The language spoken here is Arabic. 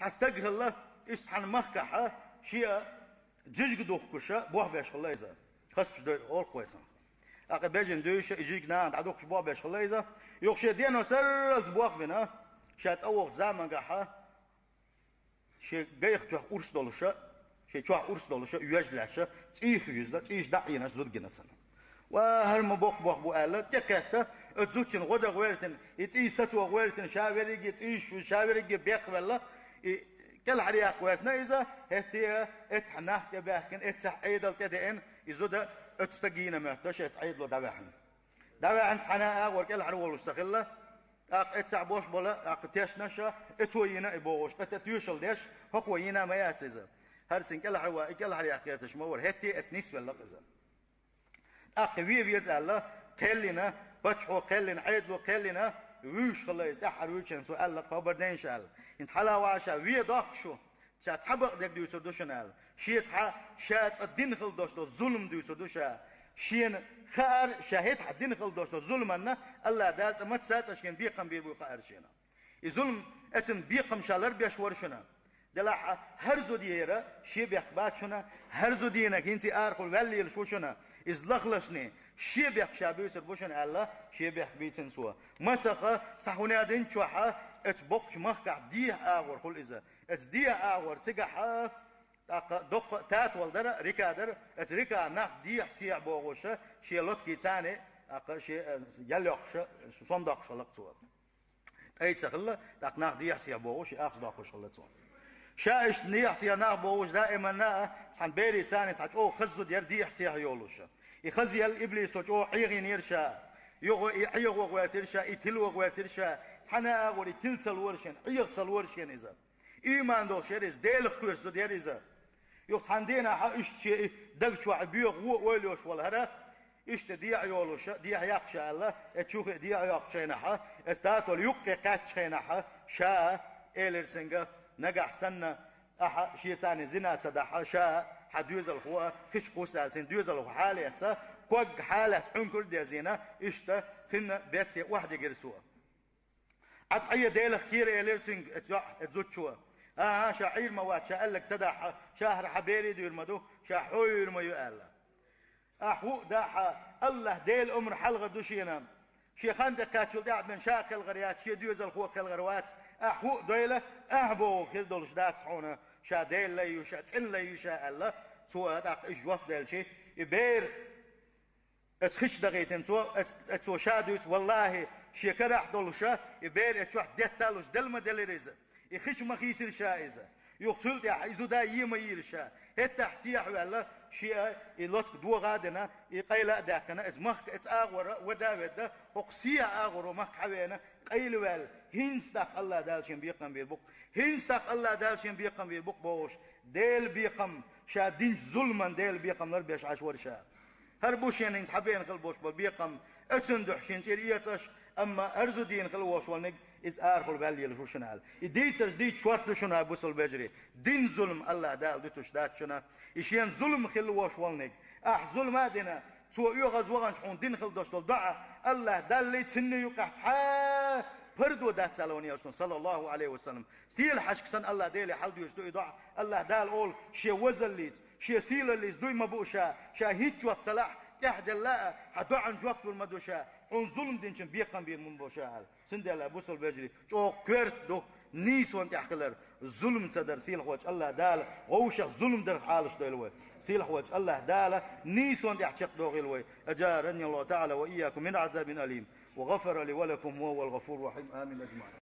تستقه الله استحن مخكحة شيء جيج دوخكشة بوح بيش الله إذا خصش ده أول كويسان أقل بيجن دوش يجيك نان عدوكش بوح بيش الله إذا يوخشي دينو سرز بوح بنا شات أوق زمان قحة شيء جايخ توح أورس دولشة شيء توح أورس دولشة يجلعشة تيخ يزدا تيش دعينا زود جنسنا وهرم بوق بوالة تكته تزوجن غدا غيرتن يتيستوا غيرتن شاوريج يتيش وشاوريج بيخ ولا كل حريق غيرتنا إذا هتيه اتحناه تباهكن اتحيد تدين يزود اتستجينا ما تش اتحيد له دباهن حنا أقول كل حرول استغله اتسعبوش بلا تيش نشا اتوينا يبوش اتيوشل ديش هقوينا ما ياتيزا هرسين كل حريق غيرتش مور هتيه اتنيس ولا إذا أقوي بيزعل كلنا بتشو كلنا عيد كلنا ويش خلاص ده حروشن سؤال لك خبر دينشال انت حلا واشا وي داكشو شات سبق دك ديوتو دوشنال شيت شات الدين خل دوشتو ظلم ديوتو دوشا شين خار شاهد الدين خل دوشتو ظلمنا الله دالت ما تساتش كان بيقم بيبو قارشينا الظلم اتن بيقم شالر بيشورشنا دلها هرزو ديرة شيء بيحبات شنا هرزو دينا كنتي أرقل ولي الشوشنا إزلخلشني شيء بيحشابيس البوشنا الله شيء بيحبيتن سوا ما تقى صحونا دين شوحة اتبقش مخكع ديه آور كل إذا اتديه آور تجحة دق تات والدر ركادر اتركا نخ ديه سيع بوغوشة شيء لط كيتاني شيء يلقش صندوق شلق سوا أي تقول دق نخ ديه سيع بوغوش أخذ دقش شلق سوا شايش نيحسي نابوش دائما نا تحن بيري تاني تحج او خزو دير دي يحسي يولوش يخزي الابليس او حيغي نيرشا يغو غواترشا يتلو غواترشا تحنا اغوري تلتل ورشن يغتل ورشن اذا ايمان دو شيريز ديلخ كورسو دير اذا يوخ تحن دينا اشتي دغشو عبيغ وولوش ولا هذا اشت دي يولوش دي يقشا الله تشوف دي يقشينها استاتو يقي قاتشينها شا ايلرسنغا نجح سنة أح شيء ثاني زنا تدح شاء حدوز الخوا خش قوسال سن دوز الخوا حالة كوج حالة عنكر دير زينة إشتا خن بيرتي واحدة جرسوا عطية ديل خير إليرسين اتزوج شوا شاعير مواد شاء لك تدح شهر حبيري دير مدو شاحوير ما يقال أحو داح الله ديل أمر حلقة دوشينا شيخ عندك كاتشو داعب من شاكل غريات شي ديوز الخوة كالغروات أحوق دويلة أحبو كل دولش دات صحونا شا ديل ليو شا تن ليو شا الله سوى داق إجوات ديل شي يبير اتخش دقيتين سوى شادوس والله شي كرح دولشا يبير اتشوح ديت تالوش دلما دلريزة يخش مخيسر شائزة يقتل يا حيزو دا يما يرشا هتا حسيح ولا شيء يلوت دو غادنا يقيل داكنا ازمخ اتاغور وداود وقسيا اغور مخ حوينا قيل وال هينستق الله دالشين بيقم بيربق هينستق الله دالشين بيقم بيربق بوش ديل بيقم شا دين ظلما ديل بيقم لر بيش عشور شا هربوشين انت حبين خلبوش بيقم اتندح شنتير ايتش اما ارزو دين خلوش ولنق إز آخر بالي الفوشنال يديتش ديت شوارت شنا بوصل بجري دين ظلم الله دال دتوش دات شنا إشيان ظلم خلوش ولنق ظلم هادنا سو يغز وغنش عون دين خل دوشل دعاء الله دال لي تني يقعت بردو دات سالوني صلى الله عليه وسلم سيل حشكسن الله ديلي حل ديوش دو يدعى الله دال أول شي وزل ليز شي سيل ليز دوي مبوشا شا هيتش وقت صلاح تحد الله حدو عن جواب المدوشا عن ظلم دينشن بيقام بير من بوشاهل سندلا بوصل بجري جو كرت دو نيسون تحخلر ظلم تدر سيل حواج الله دال ووشخ ظلم در حالش دلوي سيل حواج الله دال نيسون تحشق دو غلوي أجارني الله تعالى وإياكم من عذاب أليم وغفر لي ولكم وهو الغفور الرحيم آمين أجمعين